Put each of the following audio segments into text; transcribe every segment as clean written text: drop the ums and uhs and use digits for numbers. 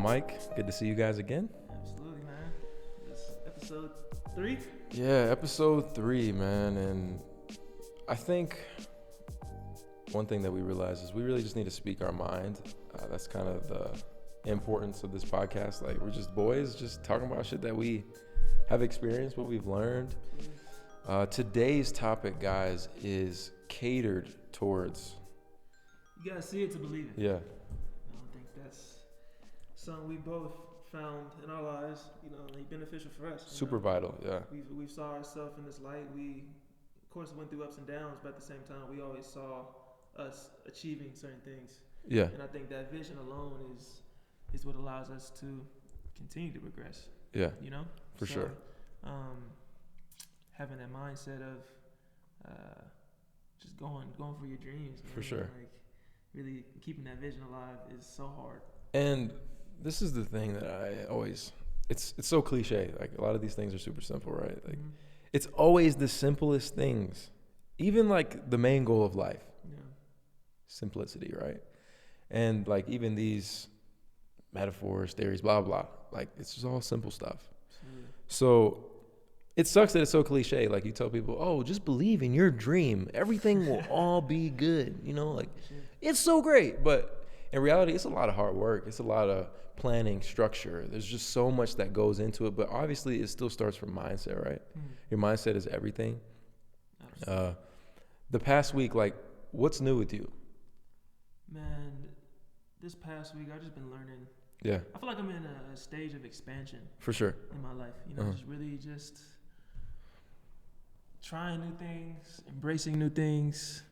Mike. Good to see you guys again. Absolutely, man. This episode 3. Yeah, episode 3, man. And I think one thing that we realize is we really just need to speak our mind. That's kind of the importance of this podcast. Like, we're just boys just talking about shit that we have experienced, what we've learned. Today's topic, guys, is catered towards. You gotta see it to believe it. Yeah. I don't think that's something we both found in our lives, like beneficial for us. Super vital, yeah. We saw ourselves in this light. We, of course, went through ups and downs, but at the same time, we always saw us achieving certain things. Yeah. And I think that vision alone is what allows us to continue to progress. Yeah. For So, sure. Having that mindset of just going for your dreams. Man. For sure. Like really keeping that vision alive is so hard. And this is the thing that I always, it's so cliche. Like, a lot of these things are super simple, right? Like, It's always the simplest things. Even like the main goal of life. Yeah. Simplicity, right? And like even these metaphors, theories, blah, blah, like it's just all simple stuff. Absolutely. So it sucks that it's so cliche. Like, you tell people, oh, just believe in your dream. Everything will all be good. Like it's so great. But in reality, it's a lot of hard work. It's a lot of planning, structure. There's just so much that goes into it. But obviously, it still starts from mindset, right? Your mindset is everything. The past week, like, what's new with you? Man, this past week, I've just been learning. Yeah. I feel like I'm in a stage of expansion For sure. in my life. Just trying new things, embracing new things.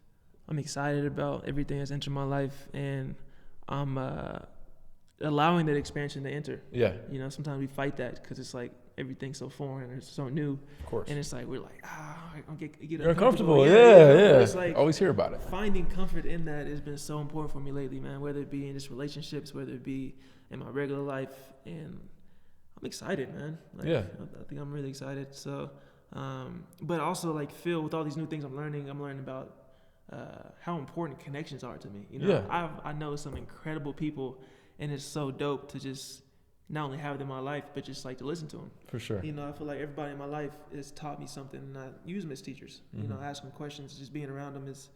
I'm excited about everything that's entered my life, and I'm allowing that expansion to enter. Yeah. Sometimes we fight that because it's like everything's so foreign or so new. Of course. And it's like we're like, I get You're uncomfortable. Yeah. But it's like always hear about it. finding comfort in that has been so important for me lately, man. Whether it be in just relationships, whether it be in my regular life, and I'm excited, man. Yeah. I think I'm really excited. So, but also like Phil, with all these new things I'm learning about how important connections are to me. Yeah. I know some incredible people, and it's so dope to just not only have them in my life, but just like to listen to them. For sure. I feel like everybody in my life has taught me something, and I use them as teachers. Ask them questions, just being around them has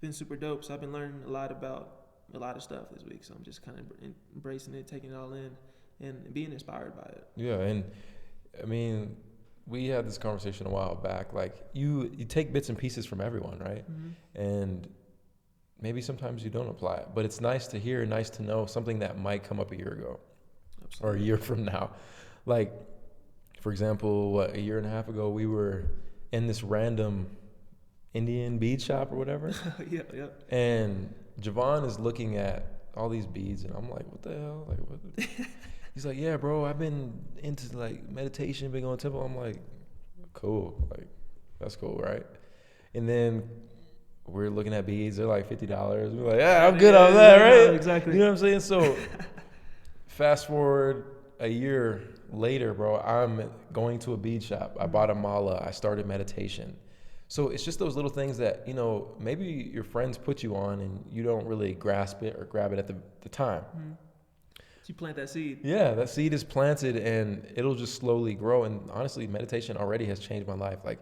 been super dope. So I've been learning a lot about a lot of stuff this week. So I'm just kind of embracing it, taking it all in, and being inspired by it. Yeah, and I mean, we had this conversation a while back. Like, you take bits and pieces from everyone, right? And maybe sometimes you don't apply it, but it's nice to hear, nice to know something that might come up a year ago. Absolutely. Or a year from now. Like, for example, a year and a half ago, we were in this random Indian bead shop or whatever. Yeah. And Javon is looking at all these beads, and I'm like, what the hell? Like, what? He's like, yeah, bro, I've been into like meditation, been going to temple. I'm like, cool. Like, that's cool, right? And then we're looking at beads. They're like $50. We're like, yeah, I'm good on that, right? Exactly. You know what I'm saying? So fast forward a year later, bro, I'm going to a bead shop. I bought a mala. I started meditation. So it's just those little things that, maybe your friends put you on and you don't really grasp it or grab it at the time. You plant that seed. Yeah, that seed is planted and it'll just slowly grow. And honestly, meditation already has changed my life. Like,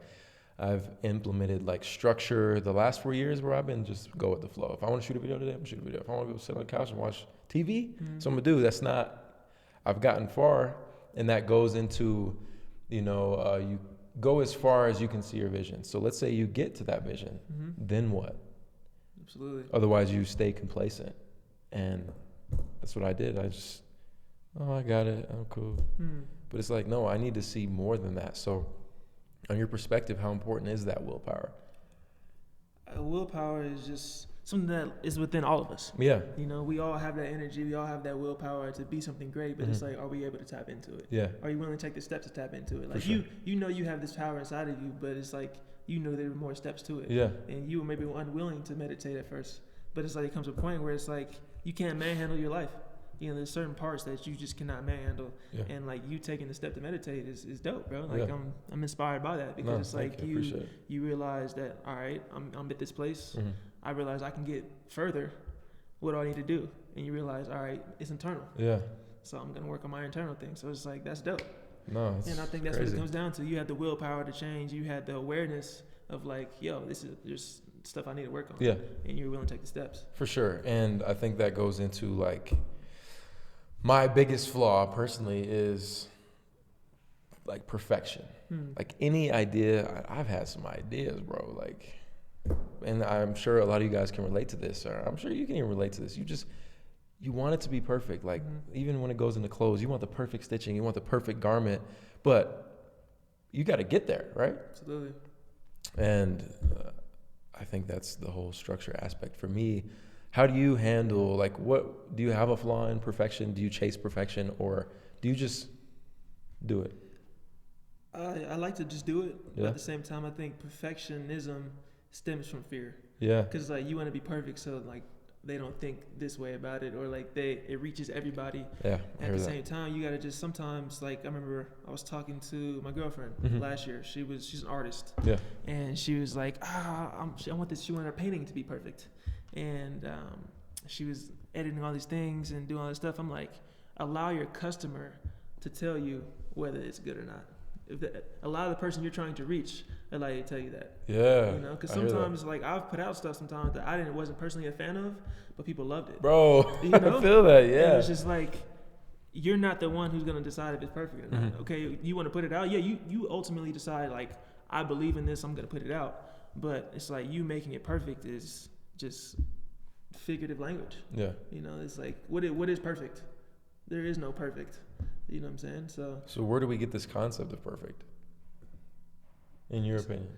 I've implemented like structure the last 4 years where I've been just go with the flow. If I want to shoot a video today, I'm going to shoot a video. If I want to go sit on the couch and watch TV, so I'm going to do. I've gotten far, and that goes into, you go as far as you can see your vision. So let's say you get to that vision, then what? Absolutely. Otherwise, you stay complacent. And that's what I did. I just, I got it. I'm cool. But it's like, no, I need to see more than that. So on your perspective, how important is that willpower? Willpower is just something that is within all of us. Yeah. We all have that energy. We all have that willpower to be something great, but it's like, are we able to tap into it? Yeah. Are you willing to take the steps to tap into it? Like, For sure. you have this power inside of you, but it's like, there are more steps to it. Yeah. And you were maybe unwilling to meditate at first, but it's like, it comes to a point where it's like, you can't manhandle your life. There's certain parts that you just cannot manhandle. Yeah. And like, you taking the step to meditate is dope, bro. Like, yeah. I'm inspired by that because it's like you realize that, all right, I'm at this place. I realize I can get further. What do I need to do? And you realize, all right, it's internal. Yeah. So I'm gonna work on my internal thing. So it's like that's dope. No, it's and I think that's crazy. what it comes down to. You had the willpower to change. You had the awareness of like, yo, there's stuff I need to work on. Yeah, and you're willing to take the steps. for sure. And I think that goes into like my biggest flaw personally is like perfection. Like any idea, I've had some ideas, bro. Like, and I'm sure a lot of you guys can relate to this, or I'm sure you can even relate to this. You want it to be perfect. Like even when it goes into clothes, you want the perfect stitching, you want the perfect garment, but you got to get there, right? Absolutely. And I think that's the whole structure aspect for me. How do you handle, like, what do you have a flaw in perfection? Do you chase perfection, or do you just do it? I like to just do it, but Yeah. at the same time, I think perfectionism stems from fear. Yeah. Because like you want to be perfect, so like they don't think this way about it, or like it reaches everybody. Yeah. At the same time, you gotta just sometimes, like I remember I was talking to my girlfriend last year. She's an artist. Yeah. And she was like, I want this. She wanted her painting to be perfect, and she was editing all these things and doing all this stuff. I'm like, allow your customer to tell you whether it's good or not. Allow the person you're trying to reach allow you to tell you that. Yeah. You know, because sometimes like I've put out stuff sometimes that I wasn't personally a fan of, but people loved it. Bro, You know? I feel that. Yeah. And it's just like, you're not the one who's gonna decide if it's perfect or not. Okay, you want to put it out. Yeah, you ultimately decide like, I believe in this. I'm gonna put it out. But it's like you making it perfect is just figurative language. Yeah. You know, it's like what is perfect? There is no perfect. You know what I'm saying? So where do we get this concept of perfect? In your opinion?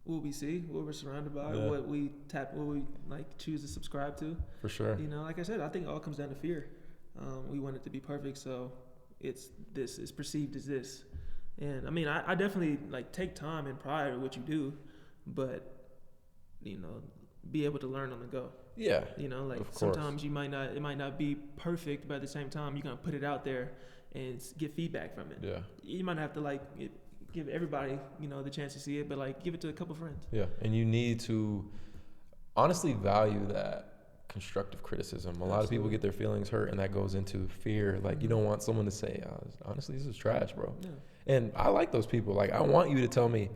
What we see, what we're surrounded by, Yeah. what we like choose to subscribe to. For sure. You know, like I said, I think it all comes down to fear. We want it to be perfect, so it's perceived as this. And I mean, I definitely like take time and pride in what you do, but you know, be able to learn on the go. Yeah. You know, like sometimes it might not be perfect, but at the same time, you're gonna put it out there and get feedback from it. Yeah. You might not have to like give everybody, you know, the chance to see it, but like give it to a couple friends. Yeah. And you need to honestly value that constructive criticism. A lot of people get their feelings hurt, and that goes into fear. Like you don't want someone to say, honestly, this is trash, bro. Yeah. And I like those people. Like I want you to tell me,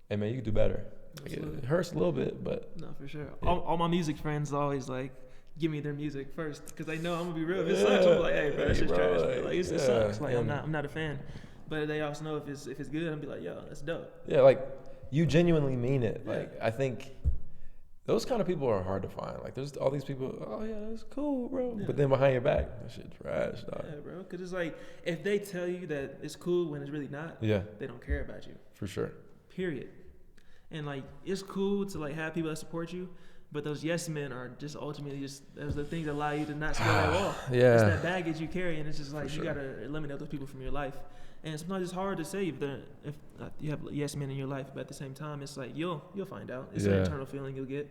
hey man, you could do better. Like, it hurts a little bit, but no, for sure. Yeah. All my music friends always like give me their music first because they know I'm gonna be real. If it sucks, I'm like, hey, bro, that's just trash. Bro. Like it sucks. Like I'm not a fan. But they also know if it's good, I'm be like, yo, that's dope. Yeah, like you genuinely mean it. Like I think those kind of people are hard to find. Like there's all these people. Oh yeah, that's cool, bro. Yeah. But then behind your back, that shit trash, dog. Yeah, bro. Because it's like if they tell you that it's cool when it's really not. Yeah. They don't care about you. For sure. Period. And like it's cool to like have people that support you, but those yes men are just ultimately just those the things that allow you to not scale that wall. Yeah. It's that baggage you carry, and it's just like you gotta eliminate those people from your life. And sometimes it's hard to say if you have yes men in your life, but at the same time, it's like you'll find out. It's an internal feeling you'll get,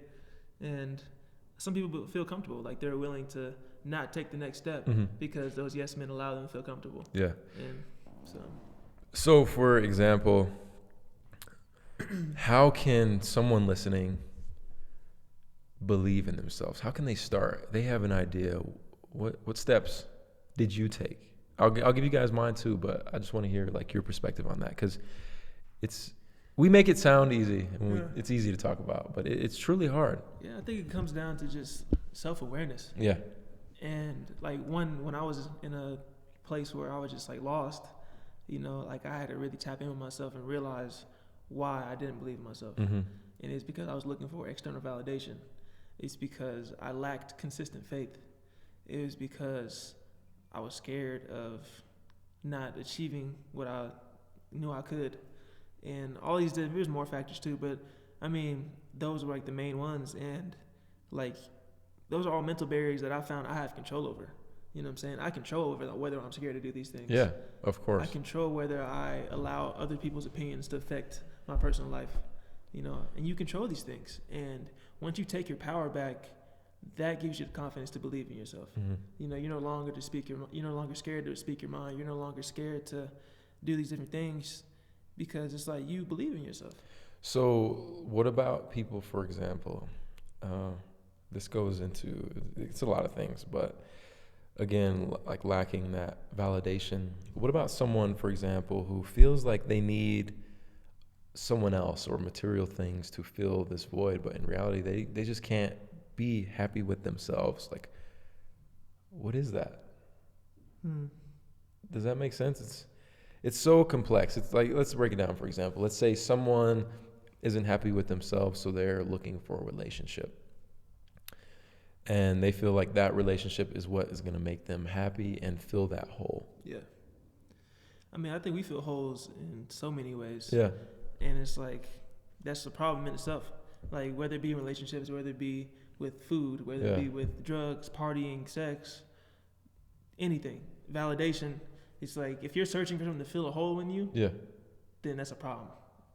and some people feel comfortable, like they're willing to not take the next step because those yes men allow them to feel comfortable. Yeah. And so for example, how can someone listening believe in themselves? How can they start? They have an idea. What steps did you take? I'll give you guys mine too, but I just want to hear like your perspective on that because we make it sound easy and it's easy to talk about, but it's truly hard. Yeah, I think it comes down to just self-awareness. Yeah. And like when I was in a place where I was just like lost, you know, like I had to really tap in with myself and realize why I didn't believe in myself. And it's because I was looking for external validation. It's because I lacked consistent faith. It was because I was scared of not achieving what I knew I could. And all these, there's more factors too, but I mean, those were like the main ones. And like, those are all mental barriers that I found I have control over. You know what I'm saying? I control over whether I'm scared to do these things. Yeah, of course. I control whether I allow other people's opinions to affect my personal life, you know, and you control these things. And once you take your power back, that gives you the confidence to believe in yourself. You know, you're no longer you're no longer scared to speak your mind. You're no longer scared to do these different things because it's like you believe in yourself. So what about people, for example, this goes into, it's a lot of things, but again, like lacking that validation. What about someone, for example, who feels like they need someone else or material things to fill this void, but in reality, they just can't be happy with themselves? Like, what is that? Does that make sense? It's so complex. It's like, let's break it down. For example, let's say someone isn't happy with themselves, so they're looking for a relationship. And they feel like that relationship is what is going to make them happy and fill that hole. Yeah. I mean, I think we fill holes in so many ways. Yeah. And it's like, that's the problem in itself. Like, whether it be in relationships, whether it be with food, whether it be with drugs, partying, sex, anything, validation. It's like, if you're searching for something to fill a hole in you, then that's a problem.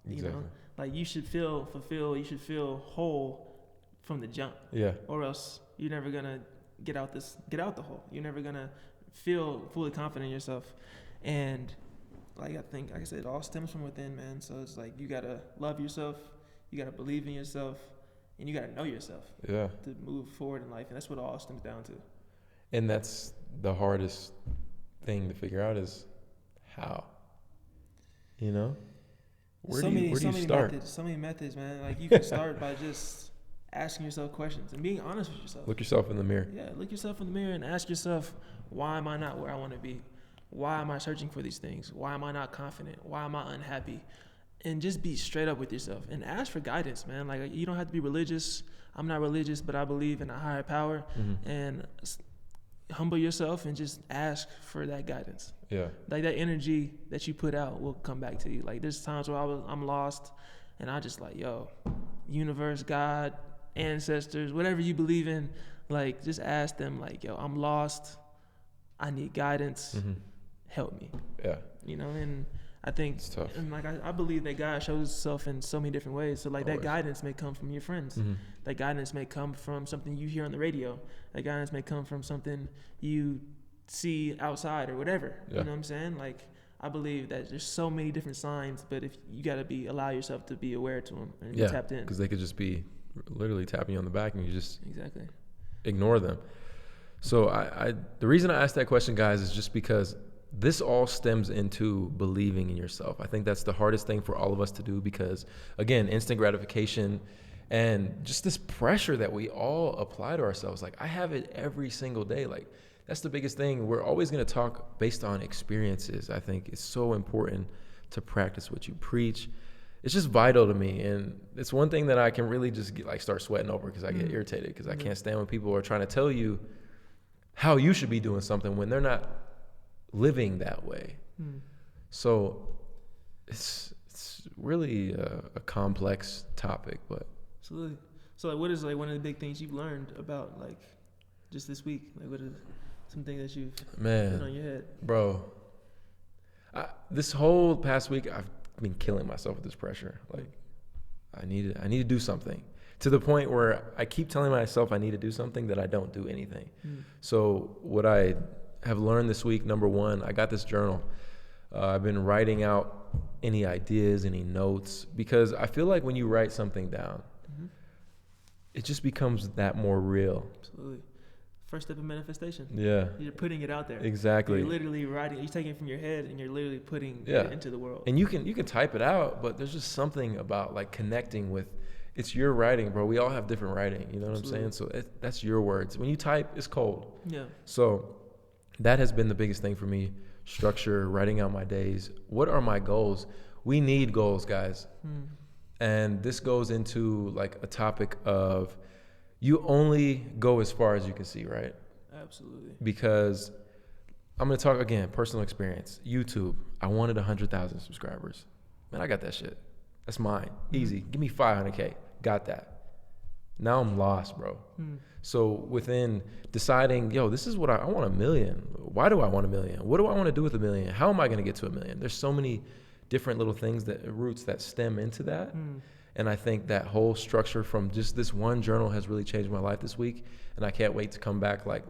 Exactly. You know, like, you should feel fulfilled, you should feel whole from the jump. Yeah. Or else you're never gonna get out the hole. You're never gonna feel fully confident in yourself. And like, I think, like I said, it all stems from within, man. So it's like, you gotta love yourself, you gotta believe in yourself, and you gotta know yourself. Yeah. To move forward in life, and that's what it all stems down to. And that's the hardest thing to figure out, is how. You know, where do you start? So many methods, man. Like, you can start by just asking yourself questions and being honest with yourself. Look yourself in the mirror. Yeah, look yourself in the mirror and ask yourself, why am I not where I want to be? Why am I searching for these things? Why am I not confident? Why am I unhappy? And just be straight up with yourself and ask for guidance, man. Like, you don't have to be religious. I'm not religious, but I believe in a higher power. And humble yourself and just ask for that guidance. Yeah. Like, that energy that you put out will come back to you. Like, there's times where I'm lost, and I just like, yo, universe, God, ancestors, whatever you believe in, like, just ask them, like, yo, I'm lost, I need guidance, help me. Yeah. You know, and I think It's tough. And like, I believe that God shows himself in so many different ways. So like, Always. that guidance may come from your friends. That guidance may come from something you hear on the radio. That guidance may come from something you see outside or whatever. Yeah. You know what I'm saying? Like, I believe that there's so many different signs, but if you got to allow yourself to be aware to them and be tapped in. Because they could just be literally tapping you on the back and you just Exactly. ignore them. So the reason I asked that question, guys, is just because this all stems into believing in yourself. I think that's the hardest thing for all of us to do, because, again, instant gratification and just this pressure that we all apply to ourselves. Like, I have it every single day. Like, that's the biggest thing. We're always going to talk based on experiences. I think it's so important to practice what you preach. It's just vital to me. And it's one thing that I can really just start sweating over, because I get irritated, because I can't stand when people are trying to tell you how you should be doing something when they're not living that way. So it's really a complex topic, but Absolutely. So like, what is like one of the big things you've learned about like just this week? Like, what is something that you've put on your head? Bro, this whole past week I've been killing myself with this pressure. Like, I need to do something, to the point where I keep telling myself I need to do something that I don't do anything. So what I have learned this week, number one, I got this journal. I've been writing out any ideas, any notes, because I feel like when you write something down, it just becomes that more real. Absolutely. First step of manifestation. Yeah. You're putting it out there. Exactly. You're literally writing. You're taking it from your head and you're literally putting it into the world. And you can type it out, but there's just something about like connecting with. It's your writing, bro. We all have different writing. You know what I'm saying? So that's your words. When you type, it's cold. Yeah. So that has been the biggest thing for me. Structure, writing out my days. What are my goals? We need goals, guys. And this goes into like a topic of, you only go as far as you can see, right? Absolutely. Because I'm going to talk again, personal experience. YouTube, I wanted 100,000 subscribers. Man, I got that shit. That's mine. Easy. Give me 500K. Got that. Now I'm lost, bro. So within deciding, this is what I want, 1 million. Why do I want 1 million? What do I want to do with 1 million? How am I going to get to 1 million? There's so many different little things, roots that stem into that. And I think that whole structure from just this one journal has really changed my life this week. And I can't wait to come back like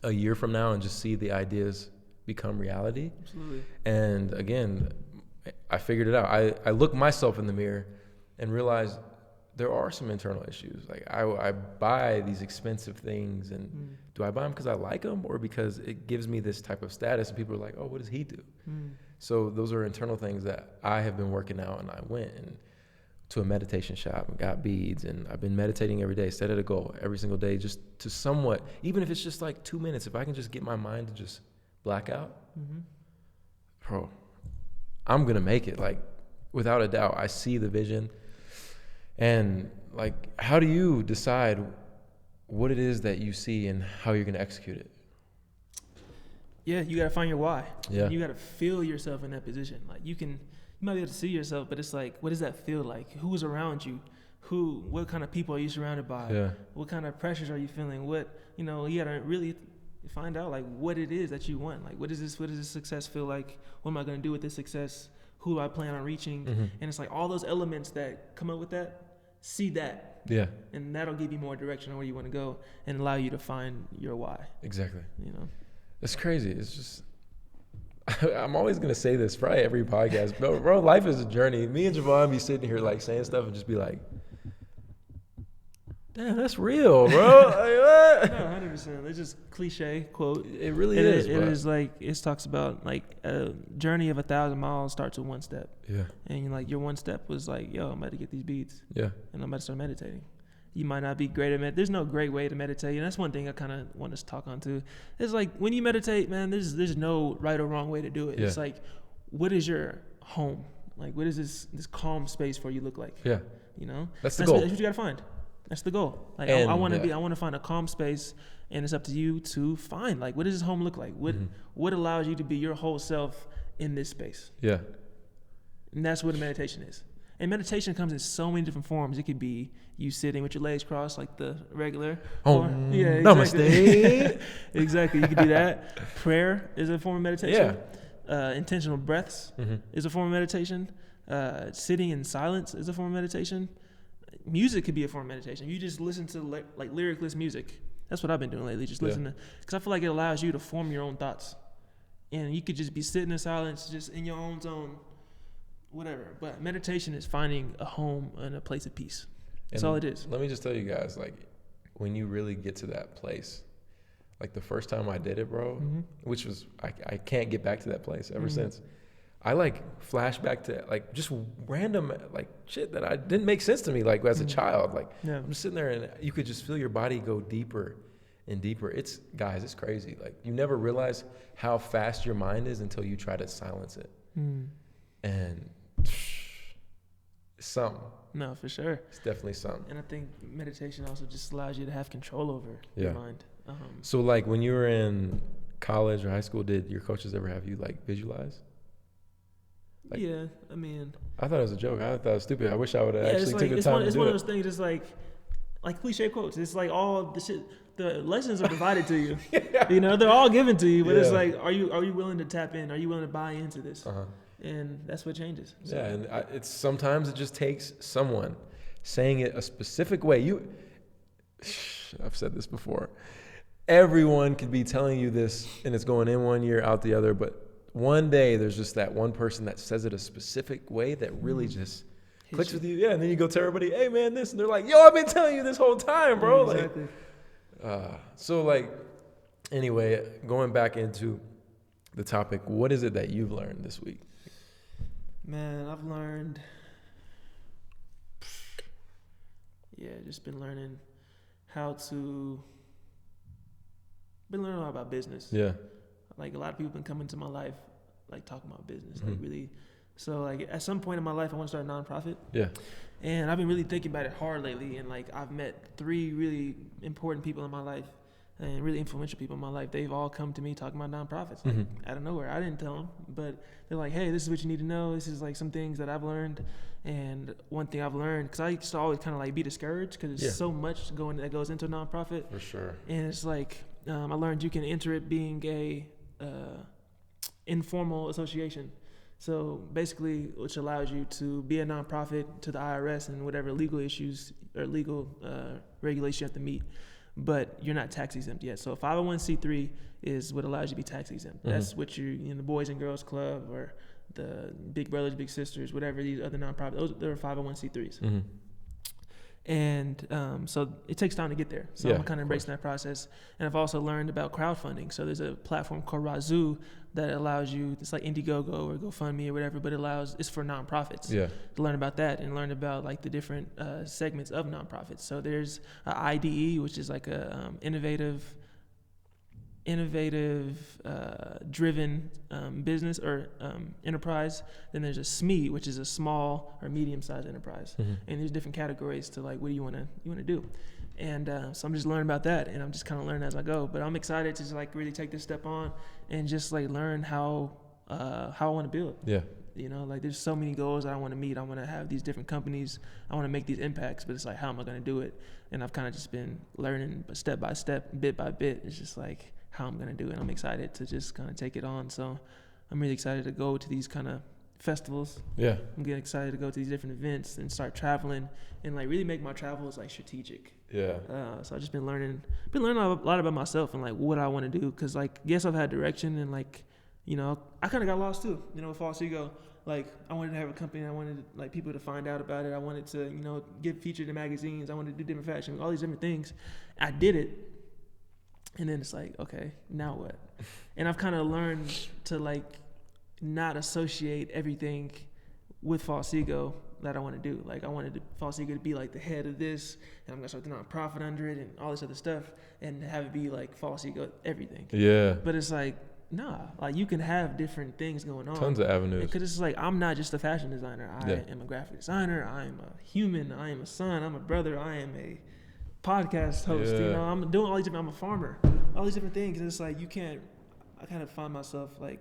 a year from now and just see the ideas become reality. Absolutely. And again, I figured it out. I looked myself in the mirror and realized there are some internal issues. Like I buy these expensive things, and do I buy them because I like them or because it gives me this type of status? And people are like, oh, what does he do? So those are internal things that I have been working out, and I went to a meditation shop and got beads, and I've been meditating every day, set it a goal every single day, just to somewhat, even if it's just like 2 minutes, if I can just get my mind to just black out, bro, I'm gonna make it. Like, without a doubt, I see the vision. And like, how do you decide what it is that you see and how you're gonna execute it? Yeah, you gotta find your why. Yeah. You gotta feel yourself in that position. Like you might be able to see yourself, but it's like, what does that feel like? Who's around you? What kind of people are you surrounded by? Yeah. What kind of pressures are you feeling? You gotta really find out like what it is that you want. Like, what does this success feel like? What am I gonna do with this success? Who do I plan on reaching? And it's like all those elements that come up with that, see that. Yeah. And that'll give you more direction on where you want to go and allow you to find your why. Exactly. It's crazy. It's just, I'm always going to say this probably every podcast, bro, life is a journey. Me and Javon be sitting here like saying stuff and just be like, damn, that's real, bro. Like, what? No, 100%. It's just cliche quote. It really is. It is like, it talks about like a journey of 1,000 miles starts with one step. Yeah. And like your one step was like, yo, I'm about to get these beads. Yeah. And I'm about to start meditating. You might not be great at there's no great way to meditate. And that's one thing I kind of want to talk on too. It's like when you meditate, man, there's no right or wrong way to do it. Yeah. It's like, what is your home? Like, what is this calm space for you look like? Yeah. That's the goal. That's what you got to find. That's the goal. Like, I want to find a calm space, and it's up to you to find, like, what does this home look like? What allows you to be your whole self in this space? Yeah. And that's what a meditation is. And meditation comes in so many different forms. It could be you sitting with your legs crossed like the regular. Yeah, exactly. Namaste. Exactly. You can do that. Prayer is a form of meditation. Yeah. Intentional breaths is a form of meditation. Sitting in silence is a form of meditation. Music could be a form of meditation. You just listen to like lyricless music. That's what I've been doing lately. Just listen to, because I feel like it allows you to form your own thoughts. And you could just be sitting in silence, just in your own zone. Whatever. But meditation is finding a home and a place of peace. That's all it is. Let me just tell you guys, like, when you really get to that place, like the first time I did it, bro, which was, I can't get back to that place ever since. I like flash back to like just random like shit that didn't make sense to me like as a child. Like I'm just sitting there and you could just feel your body go deeper and deeper. It's crazy. Like you never realize how fast your mind is until you try to silence it. And it's something. No, for sure. It's definitely something. And I think meditation also just allows you to have control over your mind. So like when you were in college or high school, did your coaches ever have you like visualize? Like, yeah, I mean, I thought it was a joke. I thought it was stupid. I wish I would have actually took the time to do it. It's one of those things. It's like cliche quotes. It's like all the shit. The lessons are provided to you. They're all given to you. But it's like, are you willing to tap in? Are you willing to buy into this? And that's what changes. So. Yeah, and it's sometimes it just takes someone saying it a specific way. I've said this before. Everyone could be telling you this, and it's going in one ear, out the other, but one day there's just that one person that says it a specific way that really just clicks with you. Yeah, and then you go tell everybody, hey man, this, and they're like, yo, I've been telling you this whole time, bro. Yeah, exactly. Anyway, going back into the topic, what is it that you've learned this week? Man, I've learned, just been learning been learning a lot about business. Yeah. Like a lot of people have been coming to my life, like talking about business, like really. So like at some point in my life, I want to start a nonprofit. Yeah. And I've been really thinking about it hard lately. And like I've met 3 really important people in my life and really influential people in my life. They've all come to me talking about nonprofits, like out of nowhere. I didn't tell them, but they're like, hey, this is what you need to know. This is like some things that I've learned. And one thing I've learned, because I used to always kind of like be discouraged because there's so much that goes into a nonprofit. For sure. And it's like, I learned you can enter it being a informal association. So basically, which allows you to be a nonprofit to the IRS and whatever legal issues or legal regulations you have to meet, but you're not tax exempt yet. So 501c3 is what allows you to be tax exempt. That's what the Boys and Girls Club or the Big Brothers Big Sisters, whatever these other nonprofits, they're 501c3s. And so it takes time to get there. So I'm kind of embracing that process. And I've also learned about crowdfunding. So there's a platform called Razoo that allows you, it's like Indiegogo or GoFundMe or whatever, but it's for nonprofits. Yeah. To learn about that and learn about like the different segments of nonprofits. So there's IDE, which is like a innovative driven business or enterprise. Then there's a SME, which is a small or medium-sized enterprise. Mm-hmm. And there's different categories to like, what do you want to do? And so I'm just learning about that, and I'm just kind of learning as I go. But I'm excited to just like really take this step on and just like learn how I want to build. Yeah. You know, like there's so many goals I want to meet. I want to have these different companies. I want to make these impacts, but it's like, how am I going to do it? And I've kind of just been learning step by step, bit by bit. It's just like how I'm going to do it. I'm excited to just kind of take it on. So I'm really excited to go to these kind of festivals. Yeah. I'm getting excited to go to these different events and start traveling and like really make my travels like strategic. Yeah. So I've just been learning a lot about myself and like what I want to do. Cause like, yes, I've had direction and like, you know, I kind of got lost too, you know, with False Ego. Like I wanted to have a company. I wanted like people to find out about it. I wanted to, you know, get featured in magazines. I wanted to do different fashion, all these different things. I did it. And then it's like, okay, now what? And I've kind of learned to like not associate everything with False Ego that I want to do. Like I wanted False Ego to be like the head of this, and I'm gonna start the nonprofit under it and all this other stuff, and have it be like False Ego everything. Yeah. But it's like, nah, like you can have different things going on. Tons of avenues. Because it's like, I'm not just a fashion designer. I am a graphic designer. I am a human. I am a son. I'm a brother. I am a podcast host. You know, I'm doing all these different, I'm a farmer, all these different things. And it's like, I kind of find myself like,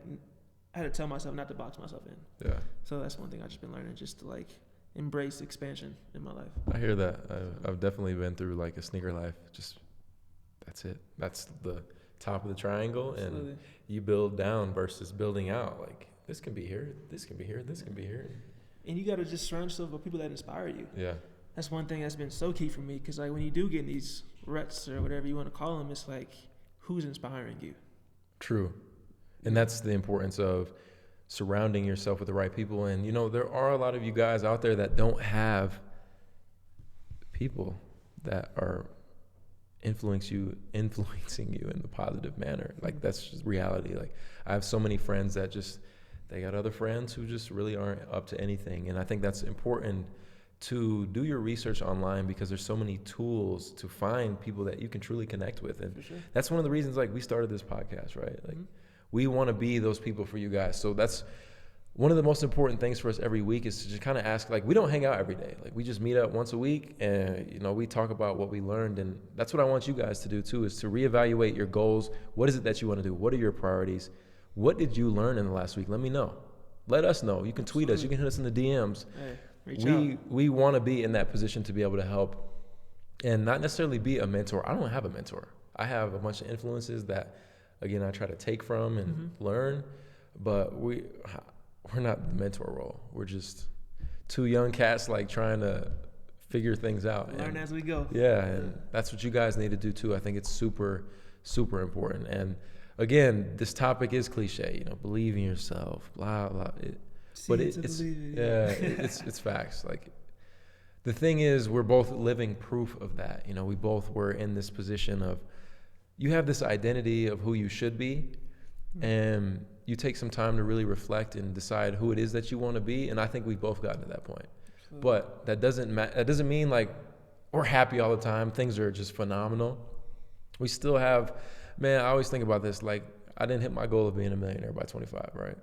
I had to tell myself not to box myself in. Yeah. So that's one thing I've just been learning, just to like embrace expansion in my life. I hear that. I've definitely been through like a sneaker life. Just, that's it. That's the top of the triangle. Absolutely. And you build down versus building out. Like this can be here, this can be here, this can be here. And you got to just surround yourself with people that inspire you. Yeah. That's one thing that's been so key for me, because like when you do get in these ruts or whatever you want to call them, it's like, who's inspiring you? True. And that's the importance of surrounding yourself with the right people. And, you know, there are a lot of you guys out there that don't have people that are influencing you in the positive manner. Like that's just reality. Like I have so many friends that just, they got other friends who just really aren't up to anything. And I think that's important to do your research online, because there's so many tools to find people that you can truly connect with. And that's one of the reasons like we started this podcast, right? Like we want to be those people for you guys. So that's one of the most important things for us every week, is to just kind of ask, like, we don't hang out every day. Like we just meet up once a week and, you know, we talk about what we learned. And that's what I want you guys to do too, is to reevaluate your goals. What is it that you want to do? What are your priorities? What did you learn in the last week? Let me know. Let us know. You can tweet us. You can hit us in the DMs. We want to be in that position to be able to help, and not necessarily be a mentor. I don't have a mentor. I have a bunch of influences that, again, I try to take from and learn, but we're not the mentor role. We're just two young cats like trying to figure things out. Learn as we go. Yeah, and that's what you guys need to do too. I think it's super, super important. And again, this topic is cliche, you know, believe in yourself, blah, blah. It's facts. Like the thing is, we're both living proof of that. You know, we both were in this position of, you have this identity of who you should be, and you take some time to really reflect and decide who it is that you want to be. And I think we've both gotten to that point. Absolutely. But that doesn't mean like we're happy all the time. Things are just phenomenal. We still have, man, I always think about this. Like I didn't hit my goal of being a millionaire by 25, right?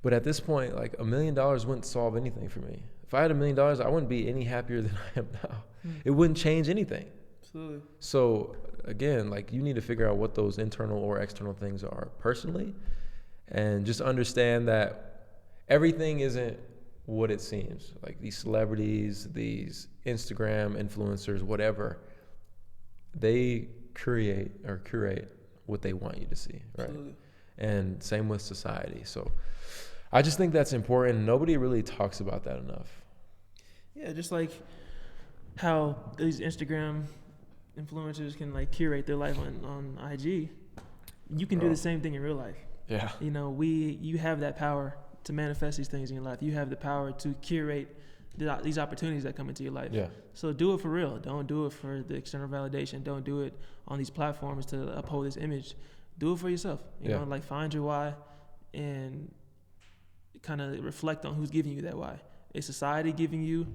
But at this point, like $1 million wouldn't solve anything for me. If I had $1 million, I wouldn't be any happier than I am now. It wouldn't change anything. Absolutely. So again, like you need to figure out what those internal or external things are personally, and just understand that everything isn't what it seems. Like these celebrities, these Instagram influencers, whatever, they curate what they want you to see, right? Absolutely. And same with society. So I just think that's important. Nobody really talks about that enough. Yeah, just like how these Instagram influencers can like curate their life on IG, you can do the same thing in real life. Yeah. You know, you have that power to manifest these things in your life. You have the power to curate these opportunities that come into your life. Yeah. So do it for real. Don't do it for the external validation. Don't do it on these platforms to uphold this image. Do it for yourself. You know, like find your why and kind of reflect on who's giving you that why. Is society giving you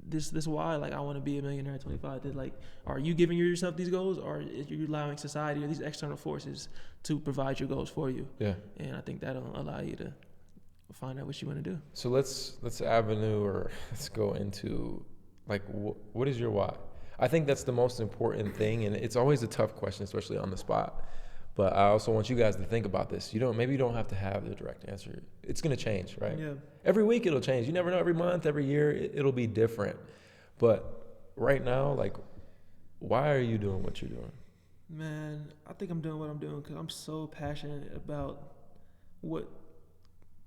this why? Like, I want to be a millionaire at 25. That, like, are you giving yourself these goals, or are you allowing society or these external forces to provide your goals for you? Yeah. And I think that'll allow you to find out what you want to do. So let's go into, like, what is your why? I think that's the most important thing, and it's always a tough question, especially on the spot. But I also want you guys to think about this. Maybe you don't have to have the direct answer. It's going to change, right? Yeah. Every week it'll change. You never know. Every month, every year, it'll be different. But right now, like, why are you doing what you're doing? Man, I think I'm doing what I'm doing because I'm so passionate about what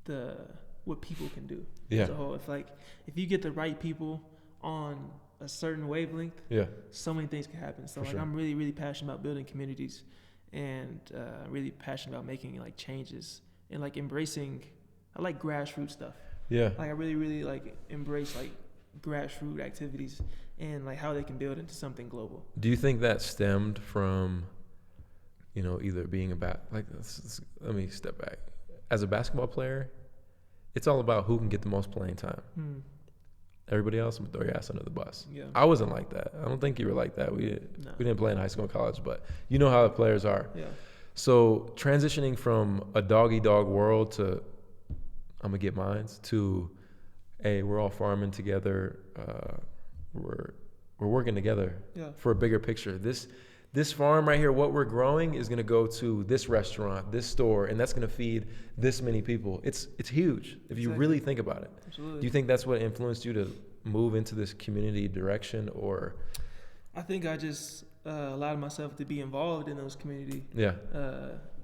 people can do as a whole. If you get the right people on a certain wavelength, so many things can happen. So I'm really, really passionate about building communities, and really passionate about making like changes and like embracing. I like grassroots stuff. Yeah. Like I really, really like embrace like grassroots activities and like how they can build into something global. Do you think that stemmed from, either being let me step back. As a basketball player, it's all about who can get the most playing time. Everybody else would throw your ass under the bus. Yeah. I wasn't like that. I don't think you were like that. We didn't play in high school and college, but you know how the players are. Yeah. So transitioning from a dog-eat-dog world to I'm gonna get mines to, hey, we're all farming together. We're working together for a bigger picture. This farm right here, what we're growing is gonna go to this restaurant, this store, and that's gonna feed this many people. It's huge if you really think about it. Absolutely. Do you think that's what influenced you to move into this community direction, or? I think I just allowed myself to be involved in those community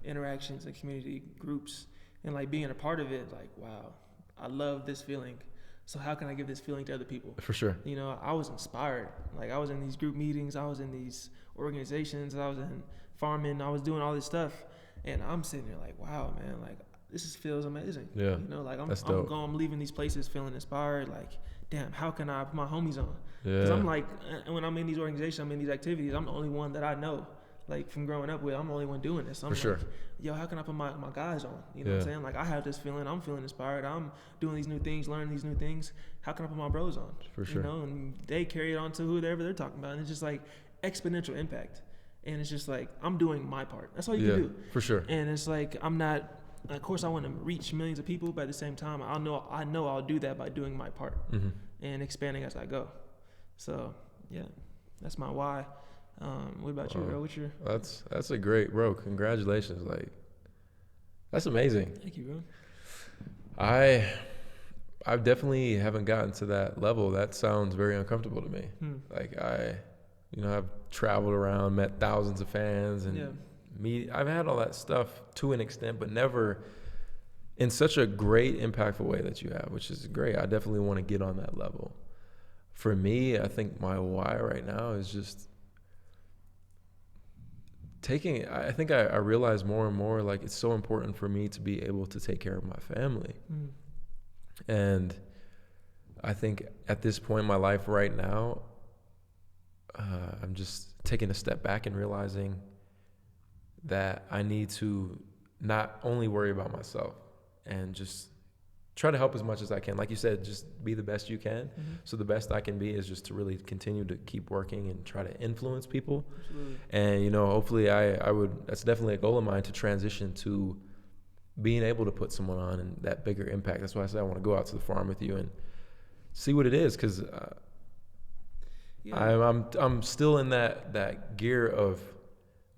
interactions and community groups, and like being a part of it. Like, wow, I love this feeling. So how can I give this feeling to other people? For sure. I was inspired. Like I was in these group meetings, I was in these organizations, I was in farming, I was doing all this stuff, and I'm sitting there like, wow, man, like this feels amazing. Yeah. I'm leaving these places feeling inspired. Like, damn, how can I put my homies on? Because I'm like, when I'm in these organizations, I'm in these activities, I'm the only one that I know. Like from growing up with, I'm the only one doing this. I'm like, yo, how can I put my guys on? You know what I'm saying? Like I have this feeling, I'm feeling inspired. I'm doing these new things, learning these new things. How can I put my bros on? For sure. And they carry it on to whoever they're talking about. And it's just like exponential impact. And it's just like, I'm doing my part. That's all you can do. For sure. And it's like, I'm not, of course I want to reach millions of people, but at the same time, I know I'll do that by doing my part and expanding as I go. So yeah, that's my why. What about you, bro? What's your? That's a great, bro. Congratulations. Like, that's amazing. Thank you, bro. I definitely haven't gotten to that level. That sounds very uncomfortable to me. Like I've traveled around, met thousands of fans, and I've had all that stuff to an extent, but never in such a great, impactful way that you have, which is great. I definitely want to get on that level. For me, I think my why right now is just I think I realize more and more, like, it's so important for me to be able to take care of my family. And I think at this point in my life right now, I'm just taking a step back and realizing that I need to not only worry about myself and just try to help as much as I can. Like you said, just be the best you can. So the best I can be is just to really continue to keep working and try to influence people. Absolutely. And, hopefully that's definitely a goal of mine, to transition to being able to put someone on and that bigger impact. That's why I said I want to go out to the farm with you and see what it is. Cause I'm still in that gear of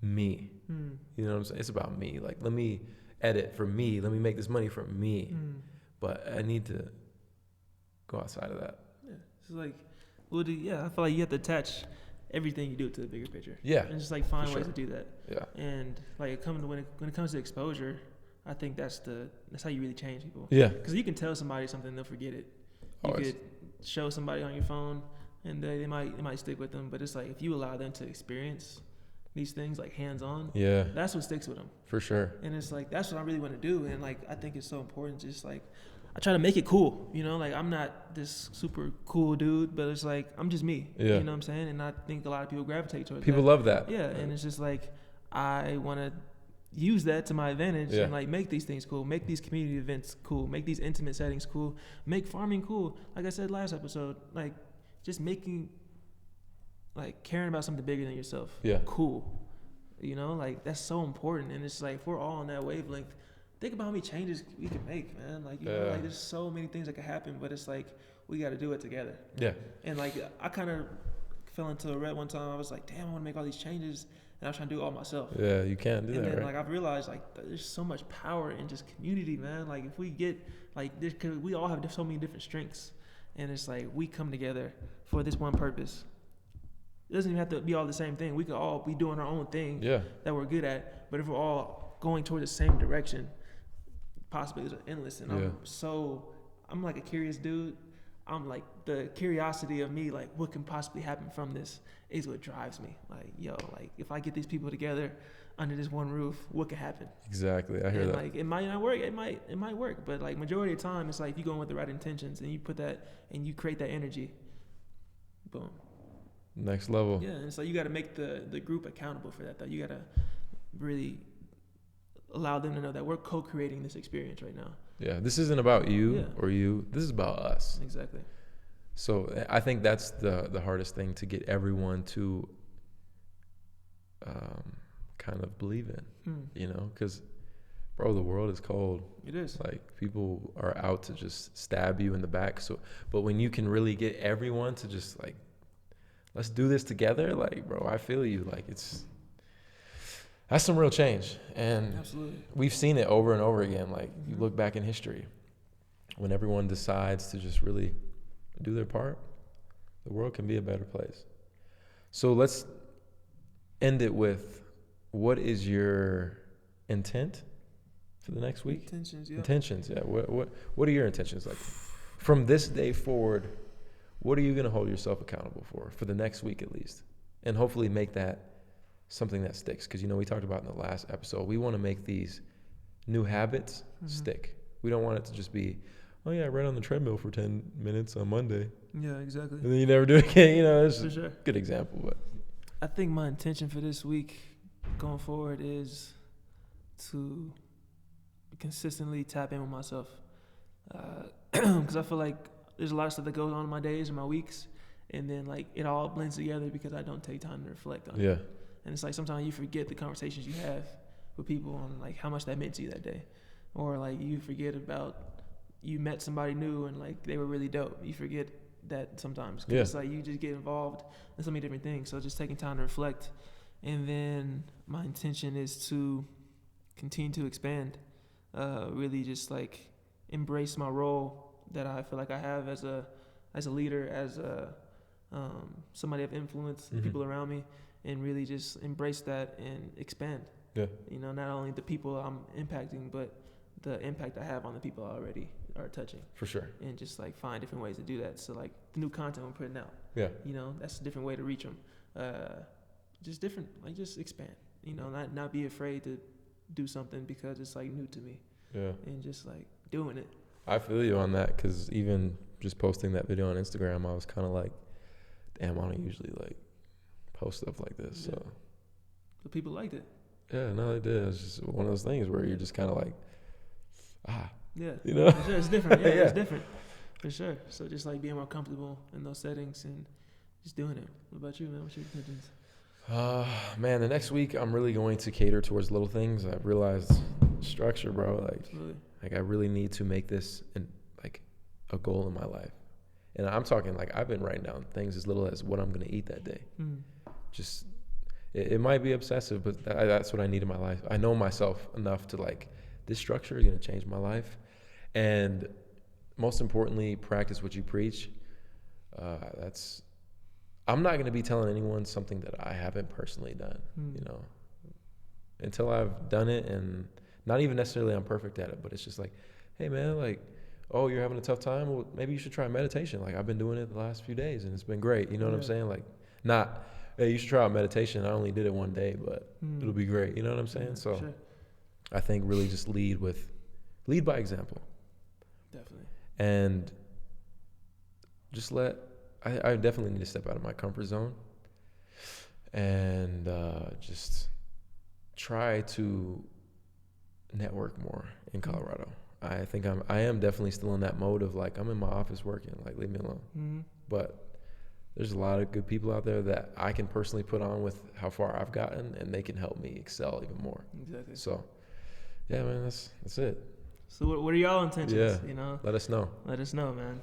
me, you know what I'm saying? It's about me. Like, let me edit for me. Let me make this money for me. But I need to go outside of that. Yeah, it's like, I feel like you have to attach everything you do to the bigger picture. Yeah, and just like find ways to do that. Yeah, and like when it comes to exposure, I think that's how you really change people. Yeah, because you can tell somebody something, they'll forget it. You could show somebody on your phone, and they might stick with them. But it's like if you allow them to experience these things like hands-on, that's what sticks with them. For sure. And it's like that's what I really want to do, and like I think it's so important. Just like I try to make it cool, you know, like I'm not this super cool dude, but it's like I'm just me, Yeah. you know what I'm saying? And I think a lot of people gravitate towards People that. love that. Yeah, and it's just like I want to use that to my advantage and like make these things cool, make these community events cool, make these intimate settings cool, make farming cool. Like I said last episode, like just making, like caring about something bigger than yourself cool, you know, like that's so important. And it's like if we're all on that wavelength, think about how many changes we can make, man. Like, you know, like there's so many things that can happen, but it's like we got to do it together. Yeah. And like I kind of fell into a rut one time. I was like, damn, I want to make all these changes, and I was trying to do it all myself. Yeah, you can't do that, And then right? like I've realized like there's so much power in just community, man. Like if we get like this, cause we all have so many different strengths, and it's like we come together for this one purpose. It doesn't even have to be all the same thing. We could all be doing our own thing that we're good at, but if we're all going toward the same direction, possibilities are endless. And I'm like a curious dude. I'm like, the curiosity of me, like what can possibly happen from this is what drives me. Like, yo, like if I get these people together under this one roof, what could happen? Exactly. I hear that. Like it might not work. It might work, but like majority of the time, it's like if you go in with the right intentions and you put that and you create that energy, boom. Next level. Yeah, and so you got to make the group accountable for that, though. You got to really allow them to know that we're co-creating this experience right now. Yeah, this isn't about you or you. This is about us. Exactly. So I think that's the hardest thing to get everyone to kind of believe in, you know, because, bro, the world is cold. It is. Like, people are out to just stab you in the back. So, but when you can really get everyone to just, like, let's do this together, like, bro, I feel you. Like, that's some real change. And absolutely, we've seen it over and over again. Like, you look back in history, when everyone decides to just really do their part, the world can be a better place. So let's end it with, what is your intent for the next week? Intentions, yeah. What are your intentions? Like, from this day forward, what are you going to hold yourself accountable for the next week at least? And hopefully make that something that sticks. Because, you know, we talked about in the last episode, we want to make these new habits stick. We don't want it to just be, oh yeah, I ran on the treadmill for 10 minutes on Monday. Yeah, exactly. And then you never do it again. You know, it's a good example. But I think my intention for this week going forward is to consistently tap in with myself. Because I feel like there's a lot of stuff that goes on in my days and my weeks, and then like it all blends together because I don't take time to reflect on it. And it's like sometimes you forget the conversations you have with people on like how much that meant to you that day, or like you forget about you met somebody new and like they were really dope. You forget that sometimes because it's like you just get involved in so many different things. So just taking time to reflect, and then my intention is to continue to expand, really just like embrace my role that I feel like I have as a leader, as somebody of influence, people around me, and really just embrace that and expand. Yeah. You know, not only the people I'm impacting, but the impact I have on the people I already are touching. For sure. And just like find different ways to do that. So like the new content I'm putting out. Yeah. You know, that's a different way to reach them. Just different, like just expand. You know, not be afraid to do something because it's like new to me. Yeah. And just like doing it. I feel you on that, because even just posting that video on Instagram, I was kind of like, damn, I don't usually like post stuff like this. So, but people liked it. Yeah, no, they did. It's just one of those things where you're just kind of like, yeah, you know, for sure. It's different. Yeah, it's different for sure. So just like being more comfortable in those settings and just doing it. What about you, man? What's your intentions? Man, the next week I'm really going to cater towards little things. I've realized structure, bro. Like I really need to make this like a goal in my life. And I'm talking like I've been writing down things as little as what I'm going to eat that day. Just, it might be obsessive, but that's what I need in my life. I know myself enough to like, this structure is going to change my life. And most importantly, practice what you preach. I'm not going to be telling anyone something that I haven't personally done, you know, until I've done it. And not even necessarily I'm perfect at it, but it's just like, hey man, like, oh, you're having a tough time? Well, maybe you should try meditation. Like, I've been doing it the last few days and it's been great. You know what I'm saying? Like, not, hey, you should try out meditation. I only did it one day, but it'll be great. You know what I'm saying? So I think really just lead by example. Definitely. And just I definitely need to step out of my comfort zone and just try to network more in Colorado. I think I am definitely still in that mode of like, I'm in my office working, like leave me alone. Mm-hmm. But there's a lot of good people out there that I can personally put on with how far I've gotten, and they can help me excel even more. Exactly. So, yeah, man, that's it. So what are y'all intentions? Yeah. You know, Let us know. let us know, man.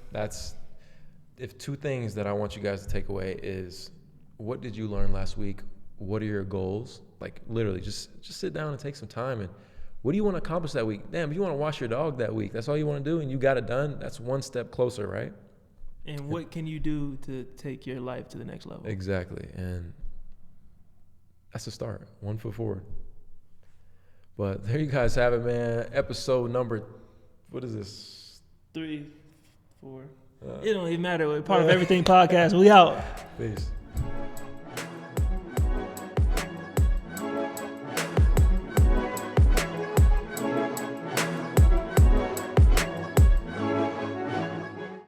If two things that I want you guys to take away is, what did you learn last week? What are your goals? Like literally just sit down and take some time, and what do you want to accomplish that week? Damn, if you want to wash your dog that week, that's all you want to do, and you got it done, that's one step closer, right? And what can you do to take your life to the next level? Exactly. And that's a start. 1 foot forward. But there you guys have it, man. Episode number, what is this? 3, 4. It don't even matter. We're part of Everything Podcast. We out. Peace.